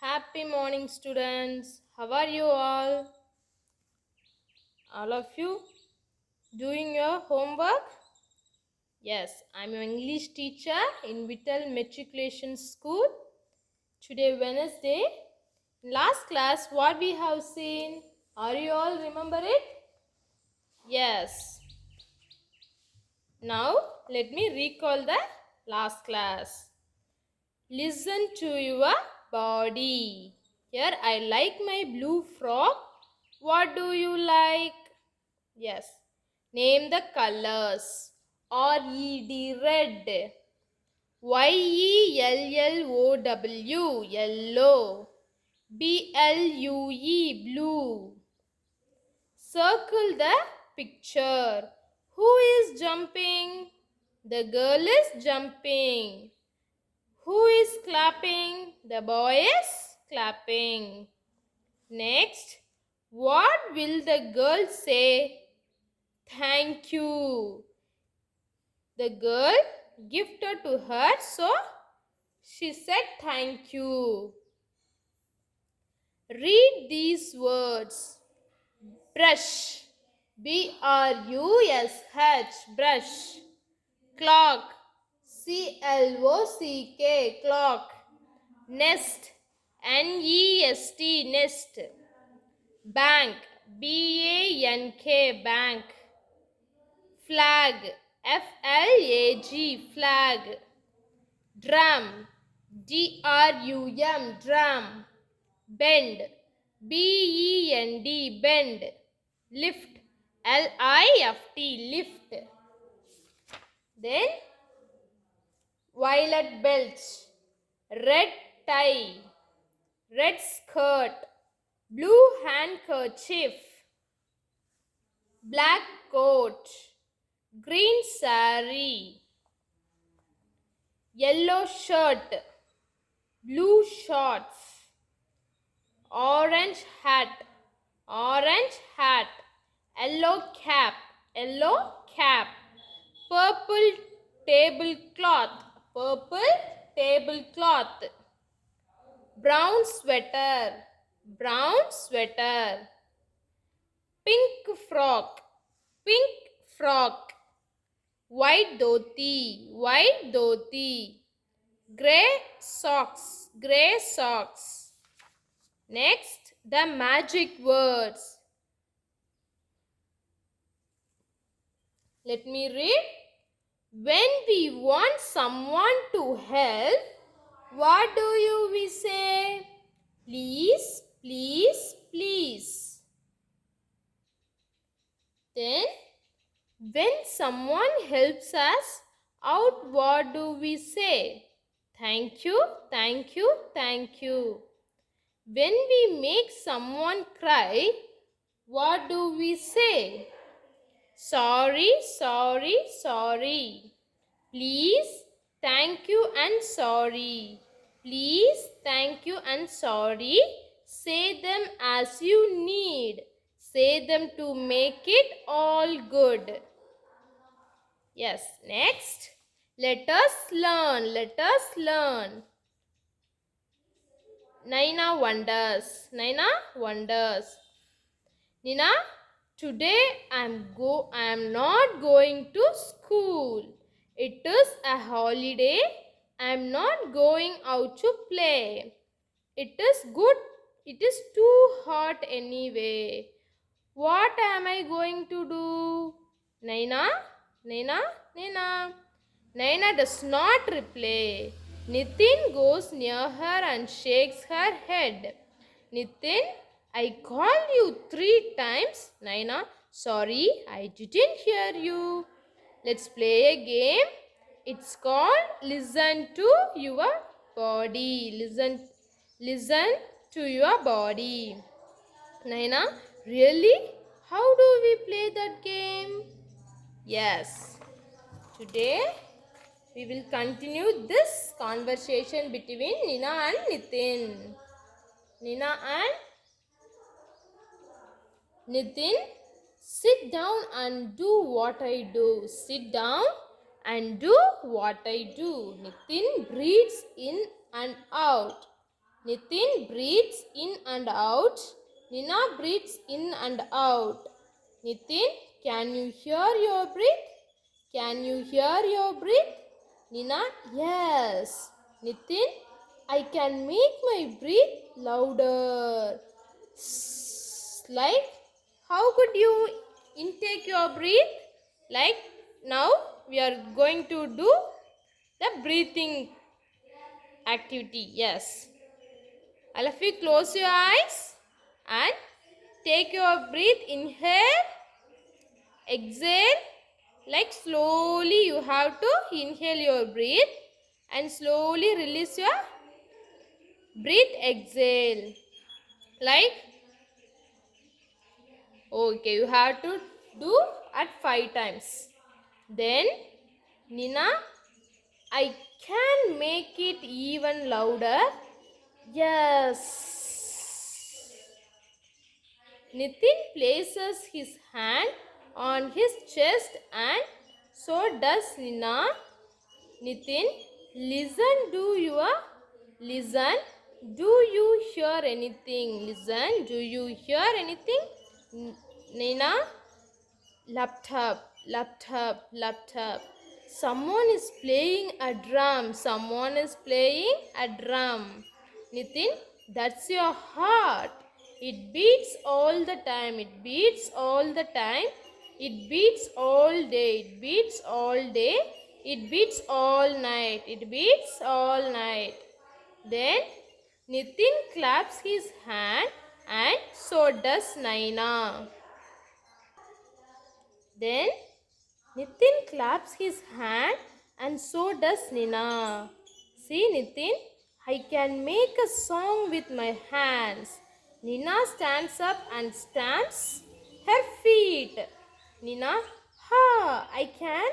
Happy morning, students. How are you all? All of you doing your homework? Yes, I'm your English teacher in Vittal Matriculation School. Today, Wednesday. In last class, what we have seen? Are you all remember it? Yes. Now, let me recall the last class. Listen to your body. Here, I like my blue frock. What do you like? Yes. Name the colors. R-E-D, red. Y-E-L-L-O-W, yellow. B-L-U-E, blue. Circle the picture. Who is jumping? The girl is jumping. Who is clapping? The boy is clapping. Next, what will the girl say? Thank you. The girl gifted to her, so she said thank you. Read these words. Brush. B-R-U-S-H. Brush. Clock. C-L-O-C-K. Clock. Nest. N-E-S-T. Nest. Bank. B-A-N-K. Bank. Flag. F-L-A-G. Flag. Drum. D-R-U-M. Drum. Bend. B-E-N-D. Bend. Lift. L-I-F-T. Lift. Then violet belt. Red tie. Red skirt. Blue handkerchief. Black coat. Green saree. Yellow shirt. Blue shorts. Orange hat. Orange hat. Yellow cap. Yellow cap. Purple tablecloth. Purple tablecloth. Brown sweater. Brown sweater. Pink frock. Pink frock. White dhoti. White dhoti. Grey socks. Grey socks. Next, the magic words. Let me read. When we want someone to help, what do we say? Please, please, please. Then, when someone helps us out, what do we say? Thank you, thank you, thank you. When we make someone cry, what do we say? Sorry, sorry, sorry. Please, thank you and sorry. Please, thank you and sorry. Say them as you need. Say them to make it all good. Yes, next. Let us learn. Let us learn. Naina wonders. Naina wonders. Nina, today I am not going to school. It is a holiday. I am not going out to play. It is good. It is too hot anyway. What am I going to do? Naina, Naina, Naina. Naina does not reply. Nitin goes near her and shakes her head. Nitin, I called you 3 times. Naina, sorry, I didn't hear you. Let's play a game. It's called Listen to Your Body. Listen to your body. Naina, really? How do we play that game? Yes. Today we will continue this conversation between Nina and Nitin. Nina and Nitin, sit down and do what I do. Sit down and do what I do. Nitin breathes in and out. Nitin breathes in and out. Nina breathes in and out. Nitin, can you hear your breath? Can you hear your breath? Nina, yes. Nitin, I can make my breath louder. Like, how could you intake your breath? Like, now we are going to do the breathing activity. Yes. All of you close your eyes and take your breath. Inhale, exhale. Like slowly you have to inhale your breath and slowly release your breath. Exhale. Like, okay, you have to do at 5 times. Then Nina, I can make it even louder. Yes. Nitin places his hand on his chest and so does Nina. Nitin, listen. Do you hear anything? Listen, do you hear anything? Nina, laptop. Someone is playing a drum. Someone is playing a drum. Nitin, that's your heart. It beats all the time. It beats all the time. It beats all day. It beats all day. It beats all night. It beats all night. Then Nitin claps his hand and so does Naina. Then Nitin claps his hand and so does Nina. See Nitin, I can make a song with my hands. Nina stands up and stamps her feet. Nina, ha, I can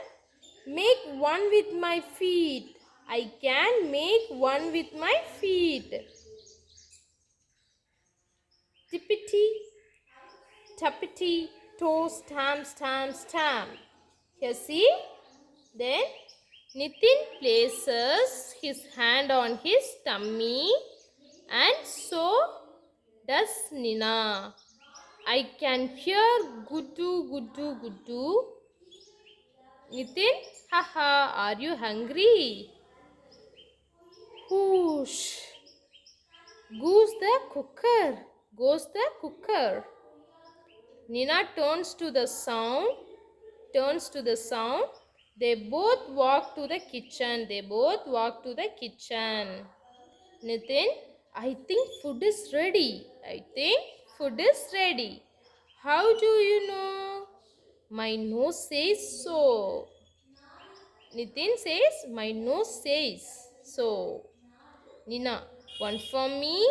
make one with my feet. I can make one with my feet. Tippity, tappity, toe, stamp. Here see? Then Nitin places his hand on his tummy and so does Nina. I can hear guddu. Nitin, haha, are you hungry? Whoosh. Goes the cooker. Goes the cooker. Nina turns to the sound. They both walk to the kitchen. Nitin, I think food is ready. How do you know? My nose says so. Nitin says, my nose says so. Nina, one for me.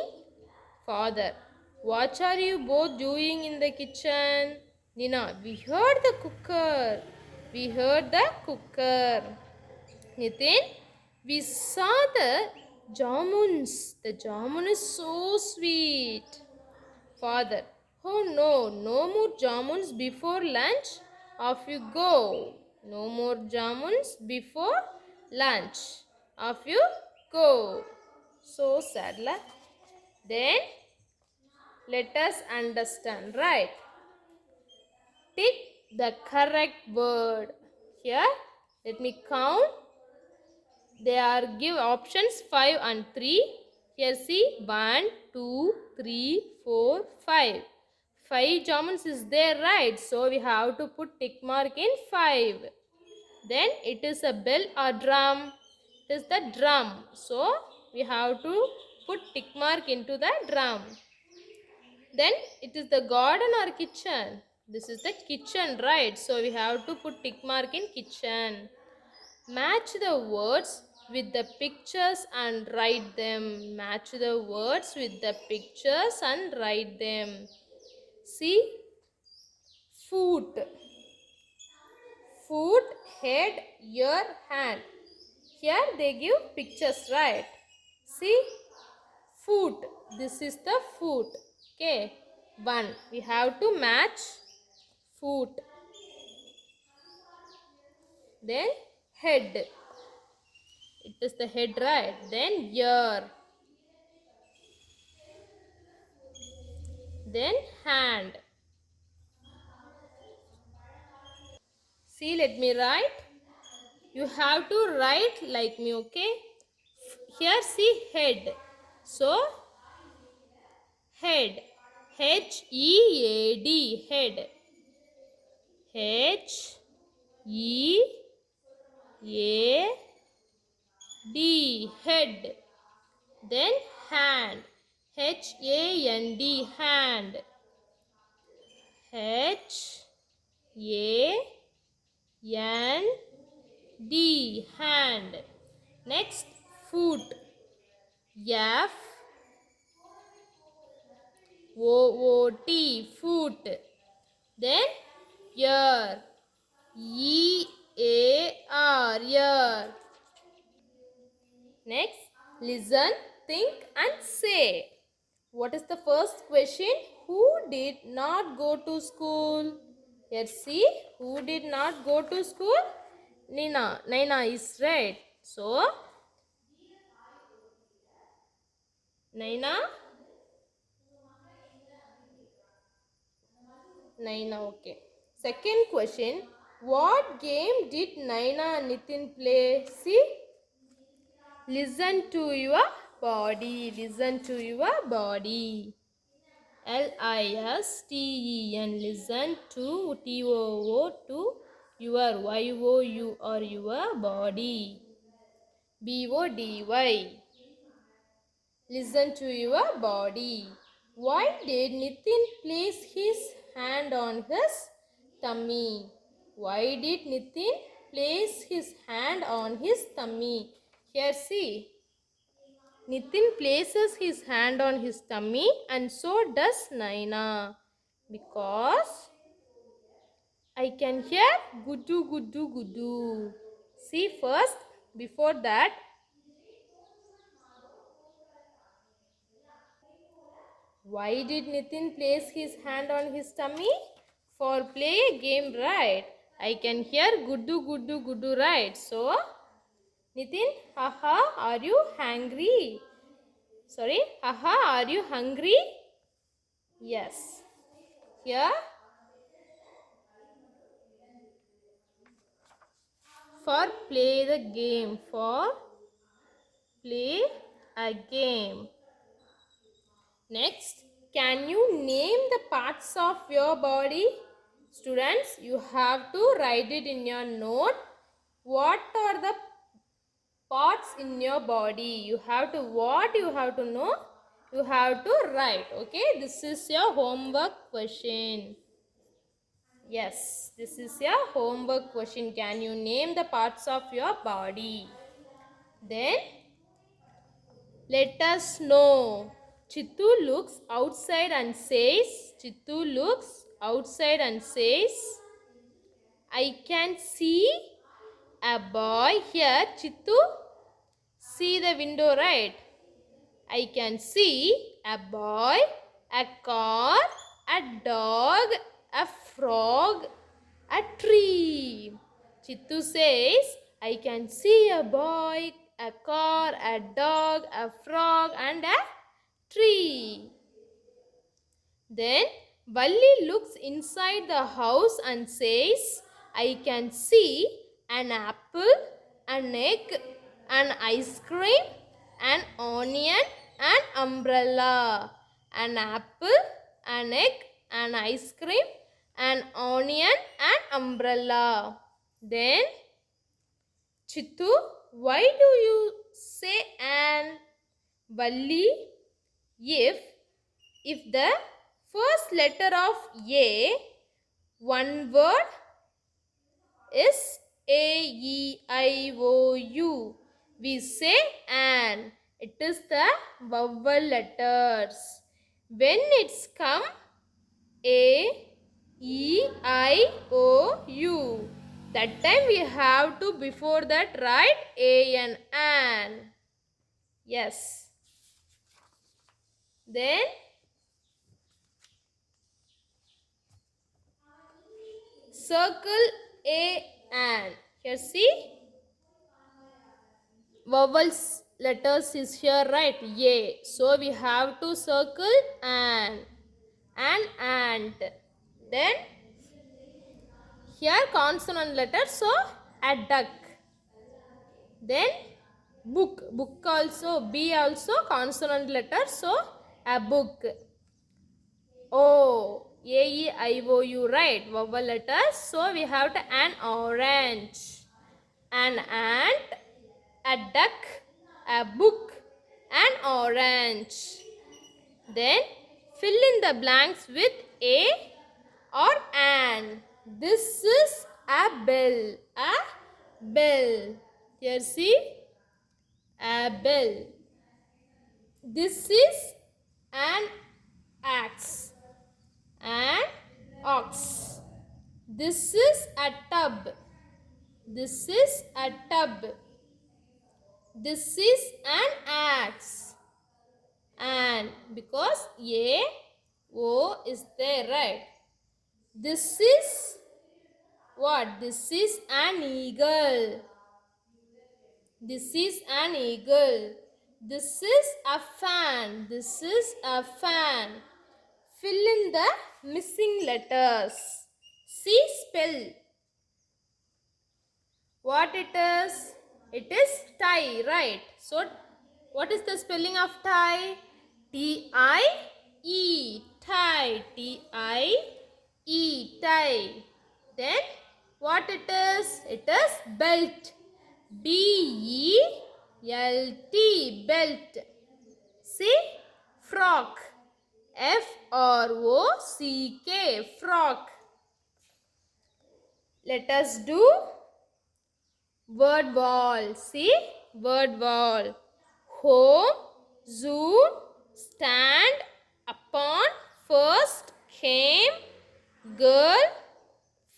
Father, what are you both doing in the kitchen? Nina, we heard the cooker. Nitin, we saw the jamuns. The jamun is so sweet. Father, oh no, no more jamuns before lunch. Off you go. No more jamuns before lunch. Off you go. So sad, la. Then let us understand, right? Pick the correct word. Here, let me count. They are give options 5 and 3. Here see 1, 2, 3, 4, 5. 5 jamuns is there, right? So we have to put tick mark in 5. Then it is a bell or drum. It is the drum. So we have to put tick mark into the drum. Then it is the garden or kitchen. This is the kitchen, right? So we have to put tick mark in kitchen. Match the words with the pictures and write them. See, foot, head, ear, hand. Here they give pictures, right? See, foot. This is the foot. Okay. 1. We have to match foot. Then head. It is the head, right? Then ear. then hand. See, let me write. You have to write like me, okay? Here see head. So head. H-E-A-D, head. H-E-A-D, head. Then hand. H-A-N-D, hand. H-A-N-D, hand. Next, foot. F-O-O-T, foot. Then ear. E-A-R, ear. Next, listen, think and say. What is the first question? Who did not go to school? Here see, who did not go to school? Nina. Naina is right. So, Naina. Naina, okay. Second question. What game did Naina and Nitin play? See, listen to your body. Listen to your body. Listen, listen to TOO, to your YOU, or your body. BODY, listen to your body. Why did Nitin place his hand on his tummy? Why did Nitin place his hand on his tummy? Here see. Nitin places his hand on his tummy and so does Naina, because I can hear gudu gudu gudu. See first, before that, why did Nitin place his hand on his tummy? For play a game, right? I can hear gudu gudu gudu, right? So, Nitin, haha, are you hungry? Sorry, haha, are you hungry? Yes. Here, for play the game. For play a game. Next, can you name the parts of your body? Students, you have to write it in your note. What are the parts in your body? You have to what you have to know? You have to write. Okay, this is your homework question. Yes, this is your homework question. Can you name the parts of your body? Then let us know. Chittu looks outside and says, Chittu looks outside and says, I can see a boy here. Chittu, see the window, right? I can see a boy, a car, a dog, a frog, a tree. Chittu says, I can see a boy, a car, a dog, a frog, and a tree. Then Valli looks inside the house and says, I can see an apple, an egg, an ice cream, an onion, an umbrella. An apple, an egg, an ice cream, an onion, an umbrella. Then Chittu, why do you say an? Valli, if the first letter of A, one word, is A-E-I-O-U, we say an. It is the vowel letters. When it's come A-E-I-O-U, that time we have to before that write an. Yes. Then circle an. Here see, vowels letters is here, right? A. So we have to circle an. an ant. Then here consonant letter, so a duck. Then book, book also, B also consonant letter, so a book. O, A-E-I-O-U, right, vowel letters, so we have to an orange, an ant, a duck, a book, an orange. Then fill in the blanks with a or an. This is a bell, a bell. Here see, a bell. This is an axe, an ox. This is a tub. This is a tub. This is an axe. And because A, O is there, right? This is what? This is an eagle. This is an eagle. This is a fan. This is a fan. Fill in the missing letters. See, spell. What it is? It is tie, right? So, what is the spelling of tie? T-I-E, tie, T-I-E, tie. Then, what it is? It is belt, B-E-L-T, belt. See, frock, F-R-O-C-K, frock. Let us do word wall. See, word wall. Home, Zoom, stand, upon, first, came, girl,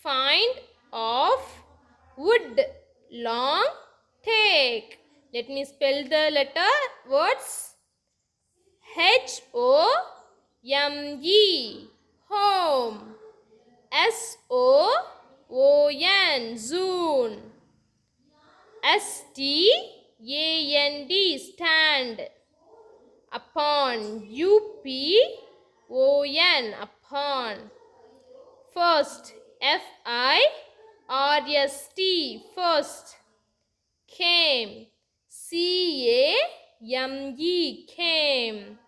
find, off, wood, long, take. Let me spell the letter words. H-O-M-E, home. S-O-O-N, Zoon. S-T-A-N-D, stand. Upon, U-P-O-N, upon. First, F-I-R-S-T, first. Came, C-A-M-E, came.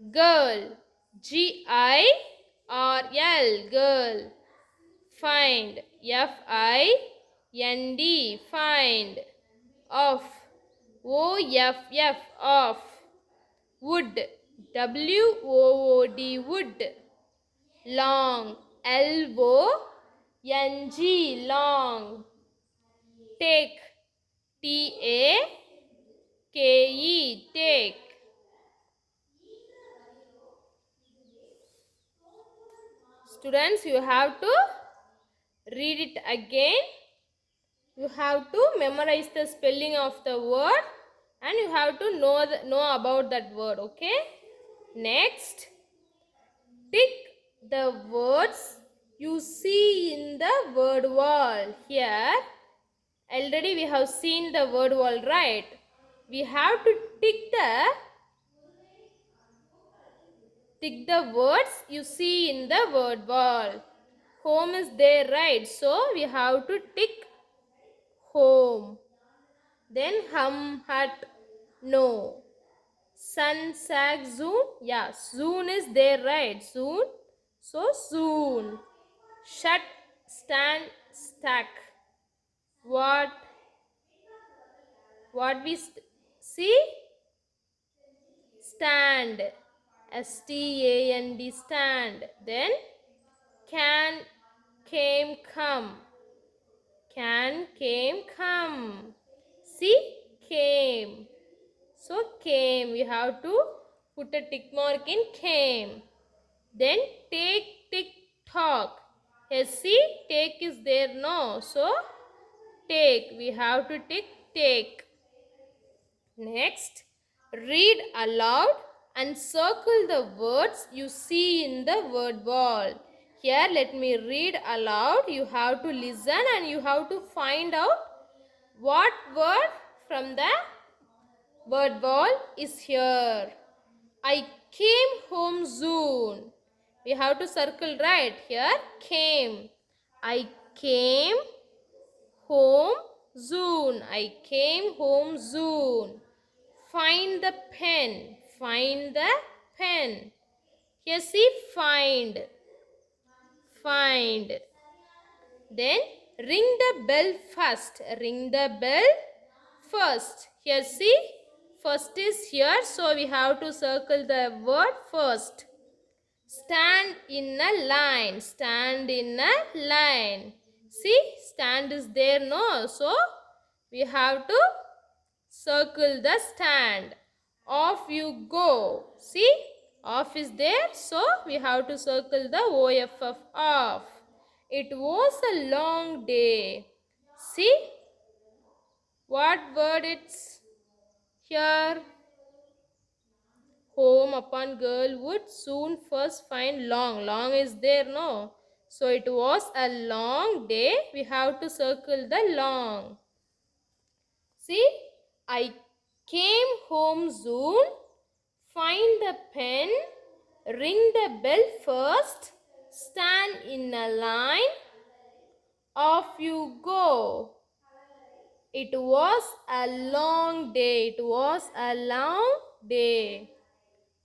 Girl, G-I-R-L, girl. Find, F-I-N-D, find. Off, O-F-F, off. Wood, W-O-O-D, wood. Long, L-O-N-G, long. Take, T-A-K-E, take. Students, you have to read it again. You have to memorize the spelling of the word and you have to know about that word, okay? Next, tick the words you see in the word wall. Here, already we have seen the word wall, right? We have to tick the words you see in the word wall. Home is there, right? So, we have to tick home. Then hum, hut, no. Sun, sag, zoon. Yeah, zoon is there, right? Zoon. So, zoon. Shut, stand, stack. What we see? Stand. S-T-A-N-D, stand. Then can, came, come. Can, came, come. See, came. So, came. We have to put a tick mark in came. Then take, tick, talk. Here see, take is there, no. So, take. We have to tick, take. Next, read aloud and circle the words you see in the word wall. Here, let me read aloud. You have to listen and you have to find out what word from the word wall is here. I came home soon. We have to circle, right? Here, came. I came home soon. I came home soon. Find the pen. Find the pen. Here, see, find. Find. Then ring the bell first. Ring the bell first. Here, see, first is here, so we have to circle the word first. Stand in a line. Stand in a line. See, stand is there, no? So, we have to circle the stand. Off you go. See, off is there, so we have to circle the OFF, off. It was a long day. See, what word it's here? Home upon girl would soon first find long. Long is there, no? So it was a long day. We have to circle the long. See, I came home soon. Find the pen. Ring the bell first. Stand in a line. Off you go. It was a long day. It was a long day.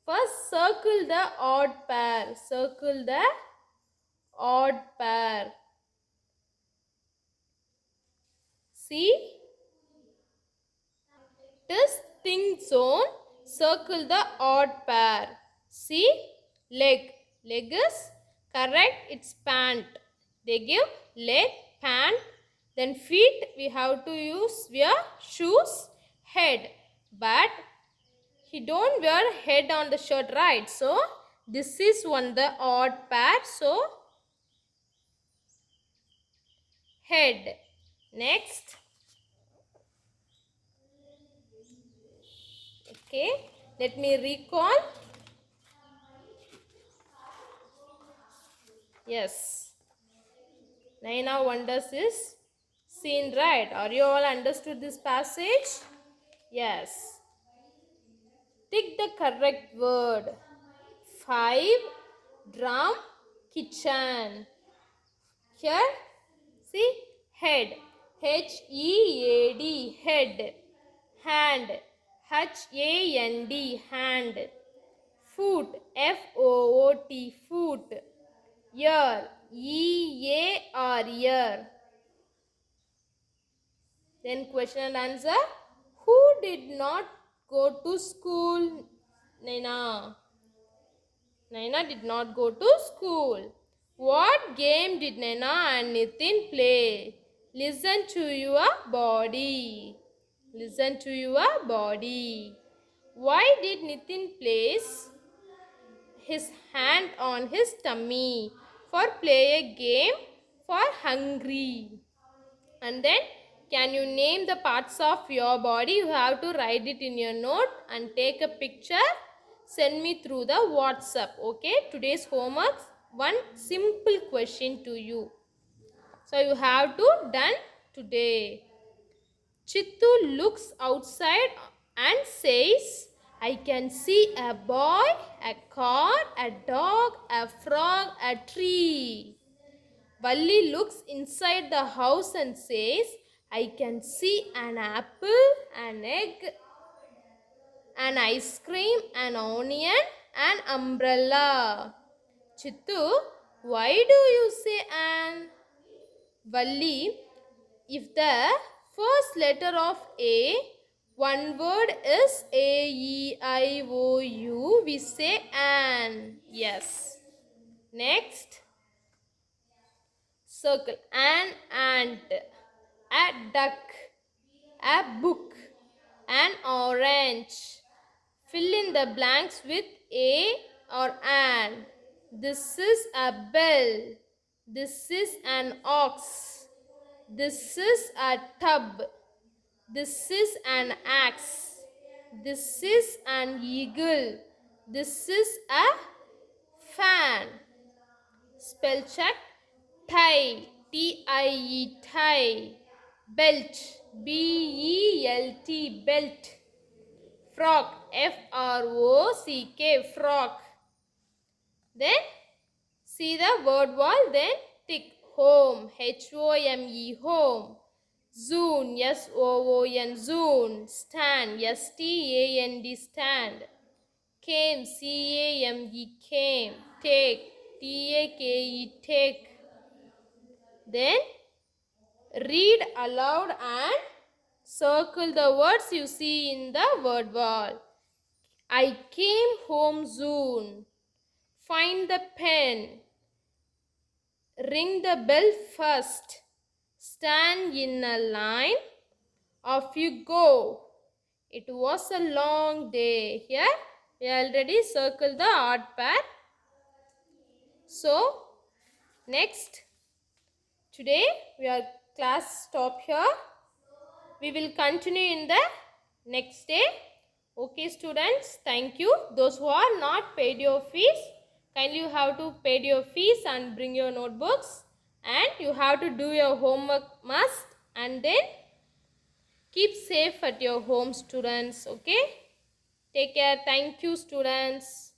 First, circle the odd pair. Circle the odd pair. See? This think zone. Circle the odd pair. See? Leg. Leg is correct. It's pant. They give leg, pant. Then feet, we have to use wear shoes, head. But he don't wear head on the shirt, right? So this is one the odd pair. So head. Next. Okay. Let me recall. Yes. Naina wonders is seen, right? Are you all understood this passage? Yes. Tick the correct word. 5. Drum, kitchen. Here, see, head. H-E-A-D, head. Hand. H-A-N-D, hand. Foot. F-O-O-T, foot. Ear. E-A-R, ear. Then question and answer. Who did not go to school? Naina. Naina did not go to school. What game did Naina and Nitin play? Listen to your body. Listen to your body. Why did Nitin place his hand on his tummy? For play a game, for hungry. And then can you name the parts of your body? You have to write it in your note and take a picture. Send me through the WhatsApp. Okay, today's homework, one simple question to you. So you have to done today. Chittu looks outside and says, I can see a boy, a car, a dog, a frog, a tree. Valli looks inside the house and says, I can see an apple, an egg, an ice cream, an onion, an umbrella. Chittu, why do you say an? Valli, if the first letter of A, one word is A, E, I, O, U, we say an. Yes. Next. Circle. An ant, a duck, a book, an orange. Fill in the blanks with a or an. This is a bell. This is an ox. This is a tub. This is an axe. This is an eagle. This is a fan. Spell check. Tie, T-I-E, tie. Belt, B-E-L-T, belt. Frock, F-R-O-C-K, frock. Then See the word wall, then tick. Home, H-O-M-E, home. Zoon, S-O-O-N, zoon. Stand, S-T-A-N-D, stand. Came, C-A-M-E, came. Take, T-A-K-E, take. Then read aloud and circle the words you see in the word wall. I came home soon. Find the pen. Ring the bell first. Stand in a line. Off you go. It was a long day. Here we already circled the odd pair. So next, today we are class stop here. We will continue in the next day. Okay students, thank you. Those who are not paid your fees, kindly you have to pay your fees and bring your notebooks, and you have to do your homework must, and then keep safe at your home students. Okay, take care. Thank you students.